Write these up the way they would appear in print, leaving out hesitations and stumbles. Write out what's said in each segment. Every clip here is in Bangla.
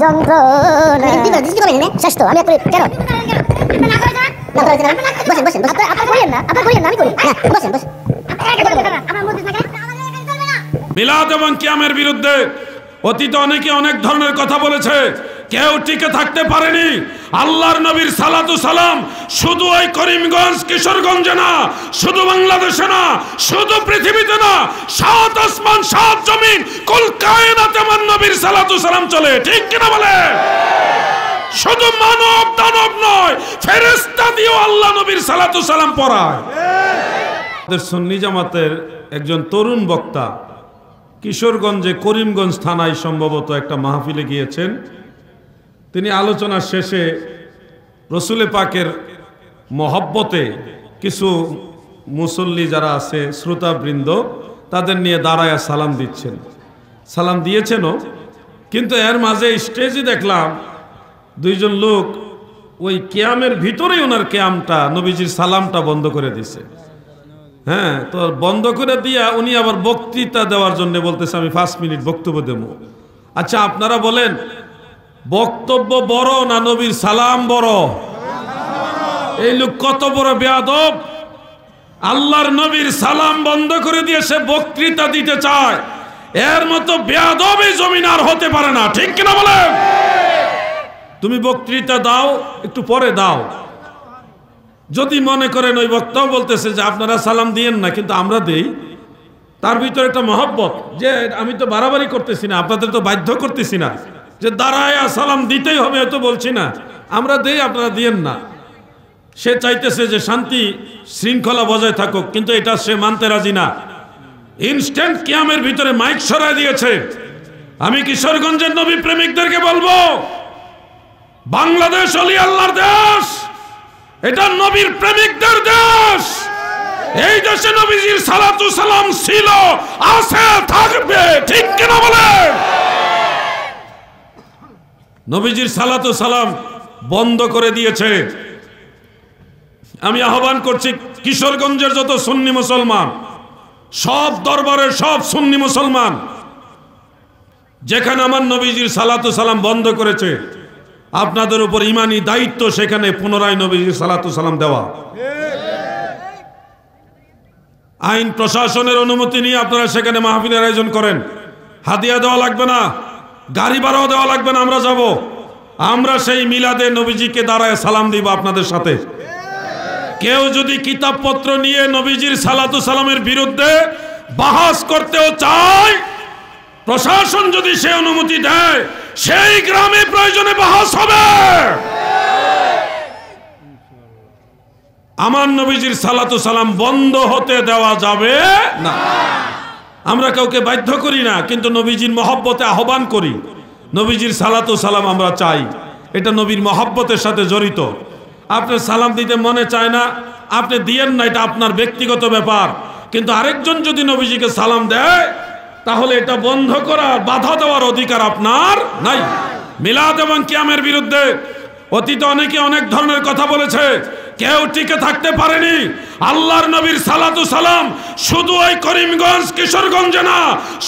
যন্ত্রণা শেষ তো আমি কেন বসেন বসেন আপনার করেন না আমি করি বসেন বসেন মিলাদ এবং কিয়ামের বিরুদ্ধে অতীতে অনেকে অনেক ধরনের কথা বলেছে, কেউ টিকে থাকতে পারেনি। আল্লাহর নবীর সালাতু সালাম শুধু ওই করিমগঞ্জ কিশোরগঞ্জে না, শুধু বাংলাদেশে না, শুধু পৃথিবীতে না, সাত আসমান সাত জমিন কুল কায়নাতে আমার নবীর সালাতু সালাম চলে, ঠিক কিনা বলে? শুধু মানব দানব নয়, ফেরেশতা দিয়েও আল্লাহ নবীর সালাতু সালাম পড়ায়। আমাদের সুন্নি জামাতের একজন তরুণ বক্তা কিশোরগঞ্জে করিমগঞ্জ থানায় সম্ভবত একটা মাহফিলে গিয়েছেন। তিনি আলোচনার শেষে রসুলে পাকের মহব্বতে কিছু মুসল্লি যারা আছে শ্রোতাবৃন্দ তাদের নিয়ে দাঁড়ায়া সালাম দিচ্ছেন, সালাম দিয়েছেনও, কিন্তু এর মাঝে স্টেজে দেখলাম দুইজন লোক ওই কিয়ামের ভিতরেই ওনার কিয়ামটা নবীজির সালামটা বন্ধ করে দিছে। হ্যাঁ, তো বন্ধ করে দিয়া উনি আবার বক্তৃতা দেওয়ার জন্য বলতেছে আমি 5 মিনিট বক্তব্য দেব। আচ্ছা আপনারা বলেন, বক্তব্য বড় না নবীর সালাম বড়? এই লোক কত বড় বেয়াদব! আল্লাহর নবীর সালাম বন্ধ করে দিয়ে সে বক্তৃতা দিতে চায়, এর মতো বেয়াদব এই জমিন আর হতে পারে না, ঠিক কিনা বলেন? তুমি বক্তৃতা দাও, একটু পরে দাও। যদি মনে করেন ওই বক্তাও বলতেছে যে আপনারা সালাম দিয়েন না কিন্তু আমরা দেই, তার ভিতরে একটা মহব্বত যে আমি তো বাড়াবাড়ি করতেছি না, আপনাদের তো বাধ্য করতেছি না যে দাঁড়ায় সালাম দিতেই হবে, তো বলছি না, আমরা দেই আপনারা দিয়েন না। সে চাইতেছে যে শান্তি শৃঙ্খলা বজায় থাকুক, কিন্তু এটা সে মানতে রাজি না। ইনস্ট্যান্ট কিয়ামের ভিতরে মাইক সরায় দিয়েছে। আমি কিশোরগঞ্জের নবী প্রেমিকদেরকে বলবো, বাংলাদেশ ওলি আল্লাহর দেশ, এটা নবীর প্রেমিকদের দেশ। এই দেশে নবীজির সালাতু সালাম ছিল, আছে, থাকবে, ঠিক কিনা বলে? নবীজির সালাতু সালাম বন্ধ করে দিয়েছে। আমি আহ্বান করছি কিশোরগঞ্জের যত সুন্নি মুসলমান, সব দরবারের সব সুন্নি মুসলমান, যেখানে আমার নবীজির সালাতু সালাম বন্ধ করেছে, আপনাদের উপর ইমানি দায়িত্ব সেখানে পুনরায় নবীজির সালাতু সালাম দেওয়া। আইন প্রশাসনের অনুমতি নিয়ে আপনারা সেখানে মাহফিলের আয়োজন করেন। হাদিয়া দেওয়া লাগবে না, গাড়ি ভাড়াও দেওয়া লাগবে না, আমরা যাব। আমরা সেই মিলাদে নবীজিকে দাঁড়ায় সালাম দিব আপনাদের সাথে। কেউ যদি কিতাবপত্র নিয়ে নবীজির সালাতু সালামের বিরুদ্ধে বাহাস করতেও চায়, প্রশাসন যদি সে অনুমতি দেয়, সেই গ্রামে প্রয়োজনে বাহাস হবে। আমার নবীজির সালাতু সালাম বন্ধ হতে দেওয়া যাবে না। আমরা কাউকে বাধ্য করি না, কিন্তু নবীজির মহব্বতে আহ্বান করি। নবীজির সালাতু সালাম আমরা চাই, এটা নবীর মহব্বতের সাথে জড়িত। আপনি সালাম দিতে মনে চায় না, আপনি দিয়েন না, এটা আপনার ব্যক্তিগত ব্যাপার। কিন্তু আরেকজন যদি নবীজিকে সালাম দেয়, তাহলে এটা বন্ধ করার, বাধা দেওয়ার অধিকার আপনার নাই। মিলাদ এবং কিয়ামের বিরুদ্ধে অতীতে অনেকে অনেক ধরনের কথা বলেছে, কেউ টিকে থাকতে পারেনি। আল্লাহর নবীর সালাতু সালাম শুধু ওই করিমগঞ্জ কিশোরগঞ্জে না,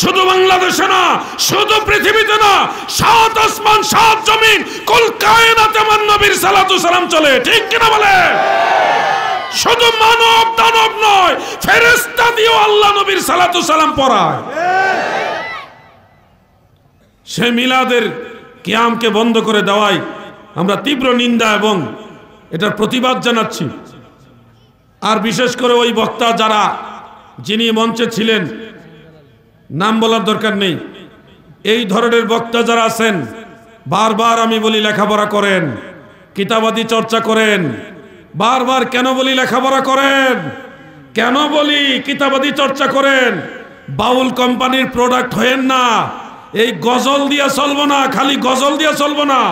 শুধু বাংলাদেশে না, শুধু পৃথিবীতে না, সাত আসমান সাত জমিন কুল কায়নাতে আমার নবীর সালাতু সালাম চলে, ঠিক কিনা বলে? শুধু মানব দানব নয়, ফেরেশতা দিয়েও আল্লাহ নবীর সালাতু সালাম পড়ায়। সে মিলাদের কিয়ামকে বন্ধ করে দেওয়ায় আমরা তীব্র নিন্দা এবং এটার প্রতিবাদ জানাচ্ছি। আর বিশেষ করে ওই বক্তা যারা, যিনি মঞ্চে ছিলেন, নাম বলার দরকার নেই, এই ধরনের বক্তা যারা আছেন, বারবার আমি বলি লেখাপড়া করেন, কিতাবাদি চর্চা করেন। বারবার কেন বলি লেখাপড়া করেন, কেন বলি কিতাবাদি চর্চা করেন? বাউল কোম্পানির প্রোডাক্ট হয়েন না। এই গজল দিয়ে চলবো না, খালি গজল দিয়ে চলবো না,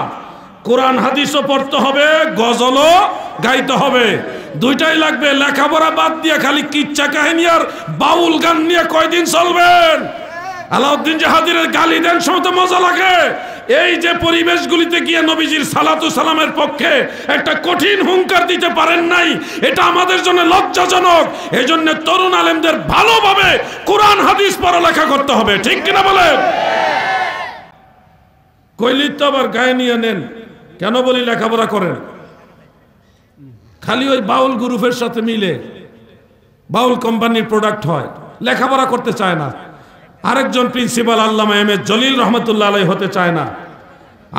কোরআন হাদিসও পড়তে হবে, গজলও গাইতে হবে, দুইটাই লাগবে। লেখাপড়া বাদ দিয়ে খালি কিচ্ছা কাহিনী আর বাউল গান নিয়ে কয়দিন চলবেন? আলাউদ্দিন জাহাদিরের গালি দেন সময় মজা লাগে। এই যে পরিবেশগুলিতে গিয়ে নবীজির সালাতু সালামের পক্ষে একটা কঠিন হুঙ্কার দিতে পারেন নাই, এটা আমাদের জন্য লজ্জাজনক। এই জন্য তরুণ আলেমদের ভালোভাবে কোরআন হাদিস পড়ালেখা করতে হবে, ঠিক কিনা বলেন? কইলি তো আবার গায়ে নিয়ে নেন, কেন বলি লেখাপড়া করেন, খালি ওই বাউল গ্রুপের সাথে মিলে বাউল কোম্পানির প্রোডাক্ট হয়, লেখাপড়া করতে চায় না। আরেকজন principal Allama M A Jalil রহমতুল্লাহ আলাইহি হতে চায় না,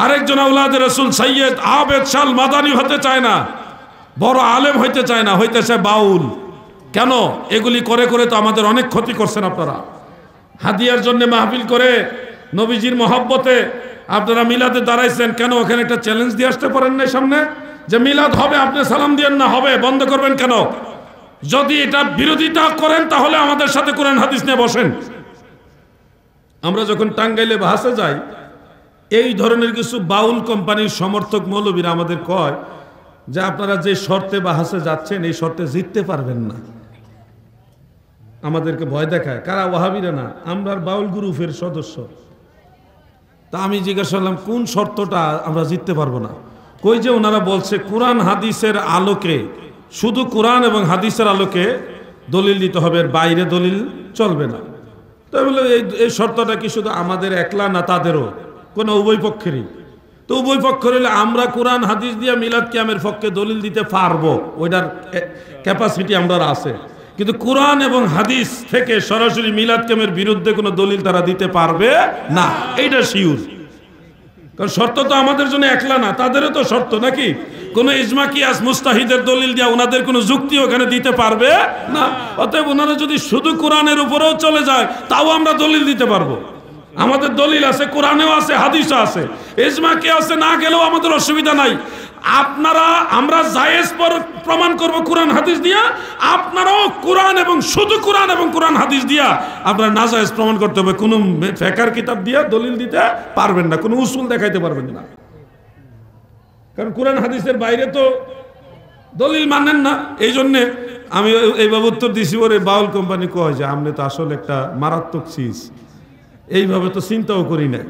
আরেকজন আওলাদে রাসূল সৈয়দ আবেদ শাল মাদানী হতে চায় না, বড় আলেম হইতে চায় না, হইতে চায় বাউল। কেন? এগুলি করে করে তো আমাদের অনেক ক্ষতি করছেন আপনারা। হাদিয়ার জন্য মাহফিল করে নবীজির মহব্বতে আপনারা মিলাদে দাঁড়াইছেন, কেন ওখানে একটা চ্যালেঞ্জ দিয়ে আসতে পারেন না সামনে যে মিলাদ হবে, আপনি সালাম দিয়েন না, হবে, বন্ধ করবেন কেন? যদি এটা বিরোধিতা করেন তাহলে আমাদের সাথে কোরআন হাদিস নিয়ে বসেন। আমরা যখন টাঙ্গাইলে বাহাসে যাই, এই ধরনের কিছু বাউল কোম্পানির সমর্থক মৌলবীরা আমাদের কয় যে আপনারা যে শর্তে বাহাসে যাচ্ছেন এই শর্তে জিততে পারবেন না। আমাদেরকে ভয় দেখায়। কারা? ওয়াহাবিরা না, আমরা বাউল গ্রুপের সদস্য। তা আমি জিজ্ঞাসা করলাম কোন শর্তটা আমরা জিততে পারবো না? কই যে ওনারা বলছে কোরআন হাদিসের আলোকে, শুধু কোরআন এবং হাদিসের আলোকে দলিল দিতে হবে, এর বাইরে দলিল চলবে না। তাই বলে এই শর্তটা কি শুধু আমাদের একলা না তাদেরও? কোনো উভয় পক্ষেরই। তো উভয় পক্ষের হলে আমরা কোরআন হাদিস দিয়ে মিলাদ কিয়ামের পক্ষে দলিল দিতে পারবো, ওইটার ক্যাপাসিটি আমরা আছে। কিন্তু কোরআন এবং হাদিস থেকে সরাসরি মিলাদ কিয়ামের বিরুদ্ধে কোনো দলিল তারা দিতে পারবে না, এইটা শিওর। কারণ শর্ত তো আমাদের জন্য একলা না, তাদেরও তো শর্ত নাকি? কোন ইজমা কিয়াস মুস্তাহিদের দলিল দিয়া ওনাদের কোনো যুক্তি ওখানে দিতে পারবে না। অতএব ওনারা যদি শুধু কোরআনের উপরেও চলে যায় তাও আমরা দলিল দিতে পারবো। আমাদের দলিল আছে, কোরআনেও আছে, হাদিসও আছে, ইজমা কিয়াসে না গেলেও আমাদের অসুবিধা নাই। আপনারা, আমরা জায়েজ প্রমাণ করব কোরআন হাদিস দিয়া, আপনারাও কোরআন এবং শুধু কোরআন এবং কোরআন হাদিস দিয়া আপনারা নাজায়েজ প্রমাণ করতে হবে। কোনো ফিকহের কিতাব দিয়া দলিল দিতে পারবেন না, কোনো উসুল দেখাইতে পারবেন না। কারণ কোরআন হাদিসের বাইরে তো দলিল মানেন না। এই জন্যে আমি এইভাবে উত্তর দিছি, ওরে বাউল কোম্পানি কয় যে আপনি তো আসলে একটা মারাত্মক চিজ, এইভাবে তো চিন্তাও করি না।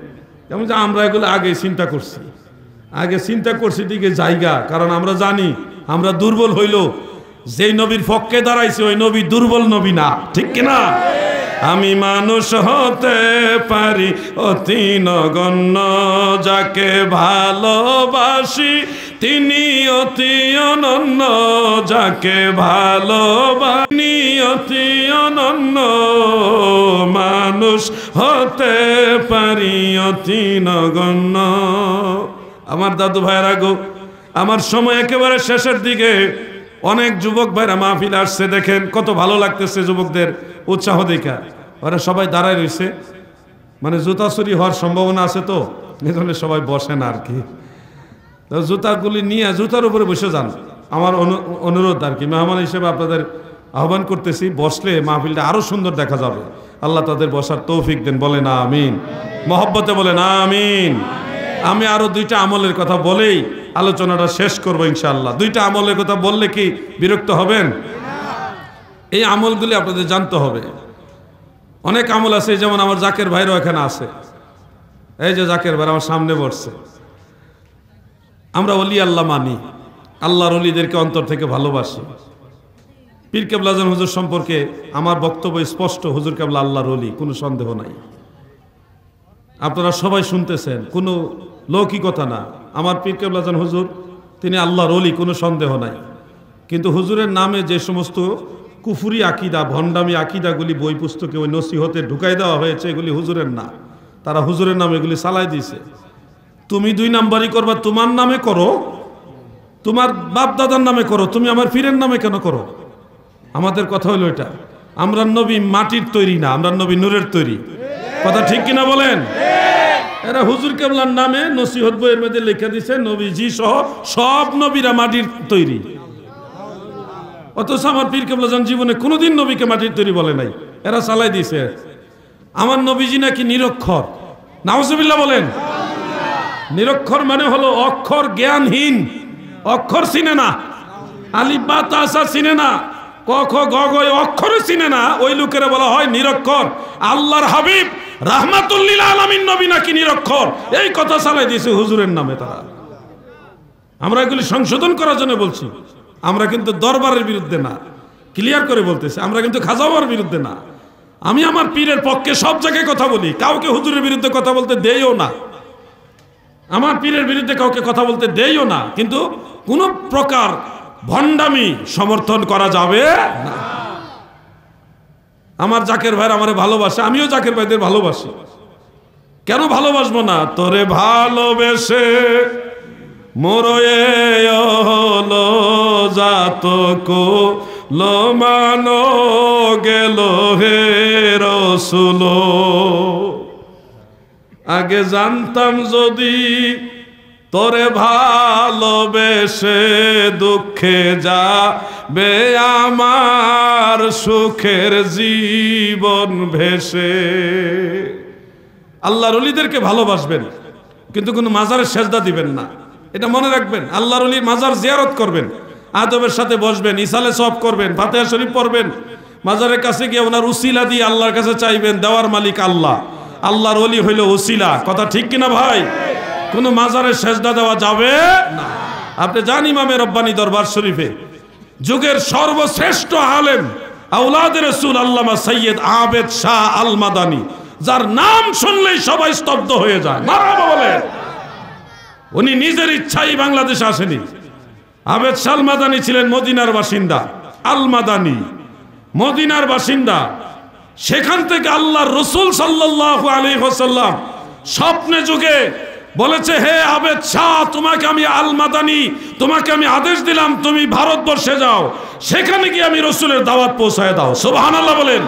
যেমন যে আমরা এগুলো আগে চিন্তা করছি, দিকে জায়গা। কারণ আমরা জানি আমরা দুর্বল হইল, যেই নবীর পক্ষে দাঁড়াইছে ওই নবী দুর্বল নবী না, ঠিক কিনা? আমি মানুষ হতে পারি অতি নগণ্য, যাকে ভালোবাসি তিনি অতি অনন্য, যাকে ভালোবাসি অতি অনন্য, মানুষ হতে পারি অতি নগণ্য। আমার দাদু ভাইয়েরা গো, আমার সময় একেবারে শেষের দিকে, অনেক যুবক ভাইরা মাহফিল আসছে, দেখেন কত ভালো লাগতেছে যুবকদের উৎসাহ দেখা। ওরা সবাই দাঁড়ায় রয়েছে, মানে জুতা চুরি হওয়ার সম্ভাবনা আছে, তো এই জন্য সবাই বসে না আর কি। জুতাগুলি নিয়ে জুতার উপরে বসে যান, আমার অনুরোধ আর কি। মেহমান হিসেবে আপনাদের আহ্বান করতেছি, বসলে মাহফিলটা আরো সুন্দর দেখা যাবে। আল্লাহ তাদের বসার তৌফিক দেন, বলেন আমিন। মহব্বতে বলেন আমিন। আমি আরো দুইটা আমলের কথা বলেই আলোচনাটা শেষ করবো ইনশাআল্লাহ। দুইটা আমলের কথা বললে কি বিরক্ত হবেন? এই আমলগুলি আপনাদের জানতে হবে। অনেক আমল আছে, যেমন আমার জাকের ভাইরাও এখানে আছে, এই যে জাকের ভাই আমার সামনে বসছে। আমরা ওলি আল্লাহ মানি, আল্লাহর ওলিদেরকে অন্তর থেকে ভালোবাসি। পীর কেবলা আজম হুজুর সম্পর্কে আমার বক্তব্য স্পষ্ট, হুজুর কেবলা আল্লাহর ওলি, কোনো সন্দেহ নাই। আপনারা সবাই শুনতেছেন, কোনো লৌকিকতা না। আমার পীর কেবলা আজম হুজুর তিনি আল্লাহর ওলি, কোনো সন্দেহ নাই। কিন্তু হুজুরের নামে যে সমস্ত কুফুরি আকিদা, ভণ্ডামি আকিদাগুলি বই পুস্তকে ওই নসিহতে ঢুকাই দেওয়া হয়েছে, এগুলি হুজুরের না। তারা হুজুরের নামে এগুলি চালাই দিয়েছে। তুমি দুই নাম্বারই করবা, তোমার নামে করো, তোমার বাপ দাদার নামে করো, তুমি আমার পীরের নামে কেন করো? আমাদের কথা হলো এটা, আমরা নবী মাটির তৈরি না, আমরা নবী নূরের তৈরি। কথা ঠিক কিনা বলেন? এরা হুজুর কেবলার নামে নসিহত বইয়ের মধ্যে লেখা দিছে নবীজি সহ সব নবীরা মাটির তৈরি। অথচ আমার পীর কেবলা জান জীবনে কোনোদিন নবীকে মাটির তৈরি বলে নাই, এরা চালাই দিছে। আমার নবীজি নাকি নিরক্ষর, নাউজুবিল্লাহ বলেন। নিরক্ষর মানে হলো অক্ষর জ্ঞানহীন, অক্ষর চিনে না, আলিফ বা তা সা চিনে না, ক খ গ ঘ অক্ষরে চিনে না, ওই লোকেরা বলা হয় নিরক্ষর। আল্লাহর হাবিব রাহমাতুল লিল আলামিন নবী নাকি নিরক্ষর, এই কথা চালাই দিয়েছে হুজুরের নামে তারা। আমরা এগুলি সংশোধন করার জন্য বলছি, আমরা কিন্তু দরবারের বিরুদ্ধে না, ক্লিয়ার করে বলতেছি। আমরা কিন্তু খাজাবার বিরুদ্ধে না। আমি আমার পীরের পক্ষে সব জায়গায় কথা বলি, কাউকে হুজুরের বিরুদ্ধে কথা বলতে দেইও না। আমার পীরের বিরুদ্ধে কাউকে কথা বলতে দেইও না, কিন্তু কোনো প্রকার ভণ্ডামি সমর্থন করা যাবে না। আমার জাকের ভাই আমারে ভালোবাসে, আমিও জাকের ভাইদের ভালোবাসি। কেন ভালোবাসবো না? তোরে ভালোবেসে মোরয়ে হলো জাতক লোমানো গেল হে রসুল। আগে জানতাম যদি তোরে ভালোবেসে দুঃখে যাবে আমার সুখের জীবন ভেসে। আল্লাহর ওলিদেরকে ভালোবাসবেন, কিন্তু কোনো মাজারের সেজদা দিবেন না, এটা মনে রাখবেন। আল্লাহর ওলির মাজার জিয়ারত করবেন, আদবের সাথে বসবেন, ইসালে সওয়াব করবেন, ফাতিহা শরীফ পড়বেন, মাজারের কাছে গিয়ে ওনার উসিলা দিয়ে আল্লাহর কাছে চাইবেন। দেওয়ার মালিক আল্লাহ, আল্লাহর ওলি হইল উসিলা। কথা ঠিক কিনা ভাই? কোনো মাজারের সেজদা দেওয়া যাবে না। আপনি জান ইমামে রব্বানী দরবার শরীফে যুগের সর্বশ্রেষ্ঠ আলেম আওলাদের রাসূল আল্লামা সৈয়দ আবেদ শাহ আল মাদানী, যার নাম শুনলেই সবাই স্তব্ধ হয়ে যায়, মারহাবা বলেন। উনি নিজের ইচ্ছাই বাংলাদেশে আসেনি। আবেদ শাহ আল মাদানী ছিলেন মদিনার বাসিন্দা। আল মাদানী মদিনার বাসিন্দা। সেখান থেকে আল্লাহর রাসূল সাল্লাল্লাহু আলাইহি ওয়াসাল্লাম স্বপ্নে যুগে বলেছে, হে আবেদ শাহ, তোমাকে আমি আল মাদানী, তোমাকে আমি আদেশ দিলাম তুমি ভারতবর্ষে যাও, সেখানে গিয়ে আমি রাসূলের দাওয়াত পৌঁছায় দাও। সুবহানাল্লাহ বলেন।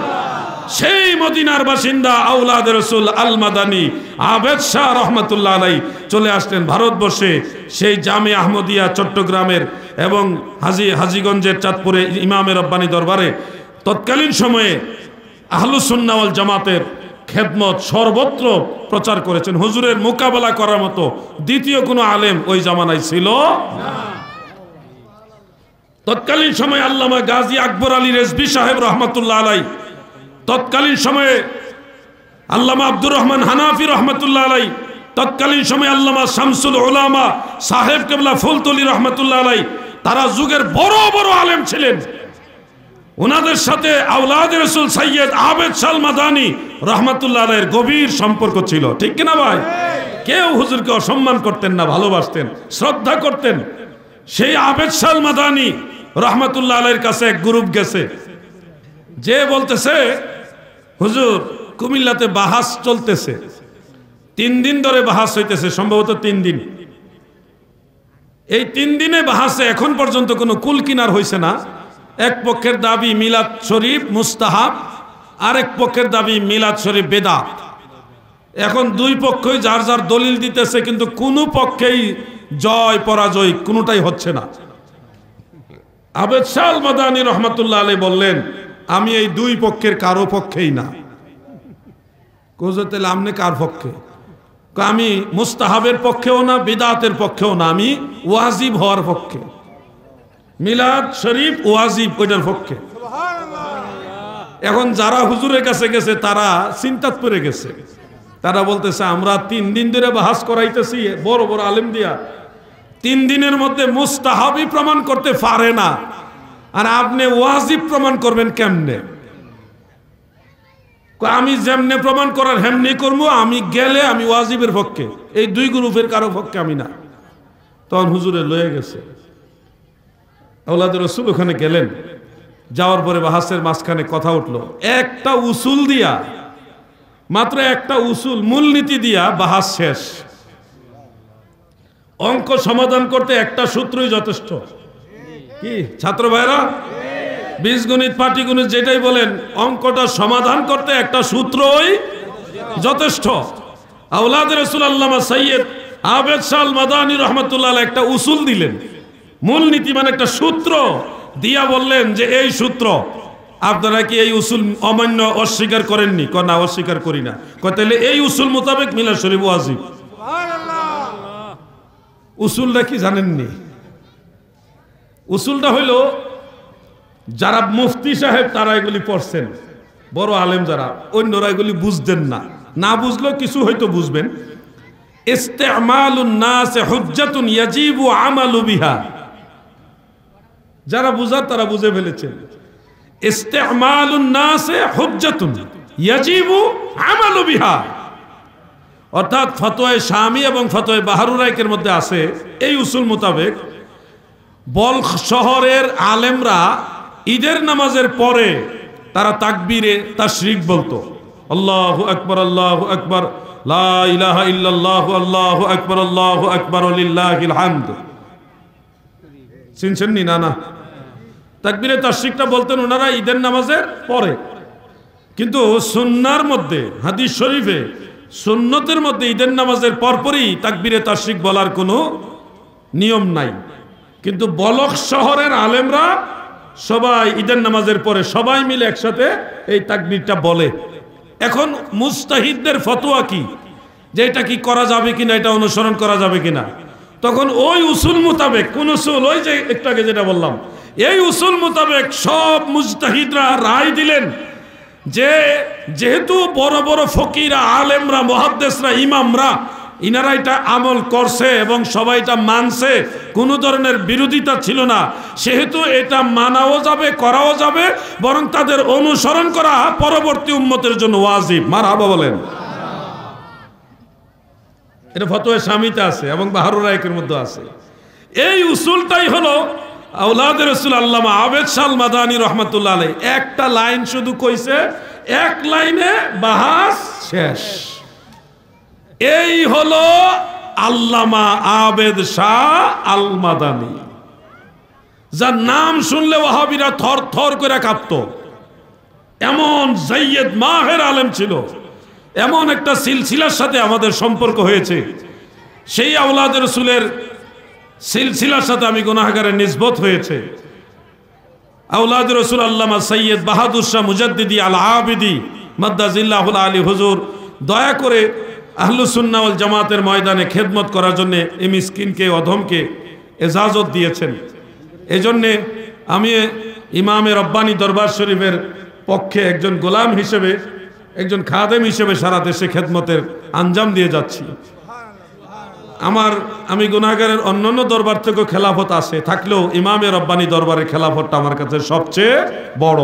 সেই মদিনার বাসিন্দা আওলাদের রাসূল আল মাদানী আবেদ শাহ রহমাতুল্লাহ আলাইহি চলে আসলেন ভারতবর্ষে। সেই জামে আহমদিয়া চট্টগ্রামের এবং হাজীগঞ্জের চাঁদপুরে ইমামে রব্বানী দরবারে তৎকালীন সময়ে আহলুস সুন্নাহ ওয়াল জামাতের খেদমত সর্বত্র প্রচার করেছেন। হুজুরের মোকাবেলা করার মতো দ্বিতীয় কোনো আলেম ওই জামানায় ছিল না। তৎকালীন সময়ে আল্লামা গাজী আকবর আলী রেজভী সাহেব রহমাতুল্লাহ আলাইহি, তৎকালীন সময়ে আল্লামা আব্দুর রহমান হানাফি রহমাতুল্লাহ আলাইহি, তৎকালীন সময়ে আল্লামা শামসুল উলামা সাহেব কেবলা ফুলতলি রহমাতুল্লাহ আলাইহি, তারা যুগের বড় বড় আলেম ছিলেন। ওনাদের সাথে আওলাদের রাসূল সৈয়দ আবেদ শাহ আল মাদানী রহমাতুল্লাহ আলাইহির গভীর সম্পর্ক ছিল। ঠিক কিনা ভাই? কেউ হুজুরকে অসম্মান করতেন না, ভালোবাসতেন, শ্রদ্ধা করতেন। সেই আবেদ শাহ আল মাদানী রহমাতুল্লাহ আলাইহির কাছে এক গ্রুপ গেছে, যে বলতেছে, হুজুর কুমিল্লাতে বাহাস চলতেছে, 3 দিন ধরে বাহাস হইতেছে, সম্ভবত 3 দিন। এই 3 দিনে বাহাসে এখন পর্যন্ত কোনো কুল কিনার হয়েছে না। এক পক্ষের দাবি মিলাদ শরীফ মুস্তাহাব, আরেক পক্ষের দাবি মিলাদ শরীফ বেদাত। এখন দুই পক্ষই যার যার দলিল দিতেছে, কিন্তু কোনো পক্ষেই জয় পরাজয় কোনোটাই হচ্ছে না। আবেদ শাহ আল মাদানী রহমাতুল্লাহ আলাইহি বললেন, আমি এই দুই পক্ষের কারো পক্ষেই না। কোজতেল আমনে কার পক্ষে? আমি মুস্তাহাবের পক্ষেও না, বিদাতের পক্ষেও না, আমি ওয়াজিব হওয়ার পক্ষে। মিলাদ শরীফ ওয়াজিব, ওইটার পক্ষে। এখন যারা হুজুরের কাছে গেছে তারা চিন্তাত পড়ে গেছে। তারা বলতেছে, আমরা 3 দিন ধরে বাহাস করাইতেছি বড় বড় আলেম দিয়া, 3 দিনের মধ্যে মুস্তাহাবই প্রমাণ করতে পারে না, আর আপনি ওয়াজিব প্রমাণ করবেন কেমনে? আমি যেমনে প্রমাণ করার হেমনি করবো, আমি গেলে আমি ওয়াজিবের পক্ষে, এই দুই গ্রুপের কারো পক্ষে আমি না। তখন হুজুরে লয়ে গেছে। আওলাদের রাসূল ওখানে গেলেন, যাওয়ার পরে বাহাসের মাঝখানে কথা উঠলো। একটা উসুল দিয়া, মাত্র একটা উসুল মূলনীতি দিয়া বাহাস শেষ। অঙ্ক সমাধান করতে একটা সূত্রই যথেষ্ট। কি ছাত্র ভাইরা? বীজগণিত পাটিগণিত যেটাই বলেন, অঙ্কটা সমাধান করতে একটা সূত্রই যথেষ্ট। আওলাদের রাসূল আল্লামা সৈয়দ আবেদ শাহ আল মাদানী রহমাতুল্লাহ আলাইহি একটা উসুল দিলেন, মূলনীতি মানে একটা সূত্র দিয়া বললেন যে এই সূত্র, আপনারা কি এই উসুল অমান্য অস্বীকার করেননি? না, অস্বীকার করি না। তাহলে এই উসুল মোতাবেক মিলাদ শরীফ ওয়াজিব। উসুলটা কি জানেননি? উসুলটা হইল, যারা মুফতি সাহেব তারা এগুলি পড়ছেন, বড় আলেম যারা, অন্যরা এগুলি বুঝতেন না, না বুঝলেও কিছু হয়তো বুঝবেন। ইস্তেমালুন নাস হুজ্জাতুন ইয়াজিবু আমালু বিহা, যারা বুঝার তারা বুঝে ফেলেছেন। ইস্তেমালুন নাস হুজ্জাতুন ইয়াজিবু আমালু বিহা, অর্থাৎ ফতোয়ায়ে শামী এবং ফতোয়ায়ে বাহরুরাইকের মধ্যে আছে এই উসুল মোতাবেক বলখ শহরের আলেমরা ঈদের নামাজের পরে তারা তাকবীরে তাশরিক বলতো, আল্লাহু আকবার আল্লাহু আকবার, লা ইলাহা ইল্লাল্লাহু আল্লাহু আকবার আল্লাহু আকবার লিল্লাহিল হামদ। শুনছেন নি? না তাকবীরে তাশরিকটা বলতেন ওনারা ঈদের নামাজের পরে। কিন্তু সুন্নাহর মধ্যে, হাদিস শরীফে সুন্নতের মধ্যে ঈদের নামাজের পরপরই তাকবীরে তাশরিক বলার কোনো নিয়ম নাই। কিন্তু বলখ শহরের আলেমরা সবাই ঈদের নামাজের পরে সবাই মিলে একসাথে এই তাকবীরটা বলে। এখন মুস্তাহিদদের ফতোয়া কি, যে এটা কি করা যাবে কিনা, এটা অনুসরণ করা যাবে কিনা? তখন ওই উসুল মোতাবেক, কোন উসুল? ওই যে একটু আগে যেটা বললাম, এই উসুল মোতাবেক সব মুজতাহিদরা রায় দিলেন যে যেহেতু বড় বড় ফকিরা, আলেমরা, মুহাদ্দিসরা, ইমামরা ইনারা এটা আমল করছে এবং সবাই এটা মানছে, কোনো ধরনের বিরোধিতা ছিল না, সেহেতু এটা মানাও যাবে, করাও যাবে, বরং তাদের অনুসরণ করা পরবর্তী উম্মতের জন্য ওয়াজিব। মারহাবা বলেন। এটা ফতোয়া শামীতে আছে এবং বাহরুরাইকের মধ্যে আছে। এই উসুলটাই হলো আওলাদ রাসূল আল্লামা আবেদ শাহ মাদানী রহমাতুল্লাহ আলাইহি একটা লাইন শুধু কইছে, এক লাইনে বাহাস শেষ। এই হলো আল্লামা আবেদ শাহ আল মাদানী, যার নাম শুনলে ওয়াহাবিরা থর থর করে কাঁপতো। এমন জাইয়দ মাহের আলেম ছিল, এমন একটা সিলসিলার সাথে আমাদের সম্পর্ক হয়েছে, সেই আওলাদ রাসূলের সিলসিলার সাথে আমি গুনাহগারের নিসবত হয়েছে। আওলাদ রাসূল আল্লামা সৈয়দ বাহাদুর শাহ মুজাদ্দিদি আল আবিদি মাদ্দাজিল্লাহুল আলী হুজুর দয়া করে আহলুস সুন্নাহ ওয়াল জামাতের ময়দানে খেদমত করার জন্য এই মিসকিনকে, অধমকে এজাজত দিয়েছেন। এজন্যে আমি ইমামে রব্বানী দরবার শরীফের পক্ষে একজন গোলাম হিসেবে, একজন খাদেম হিসেবে সারা দেশে খেদমতের আঞ্জাম দিয়ে যাচ্ছি। আমি গুনাহগারের অন্যান্য দরবার থেকেও খেলাফত আছে, থাকলেও ইমামে রব্বানী দরবারের খেলাফতটা আমার কাছে সবচেয়ে বড়।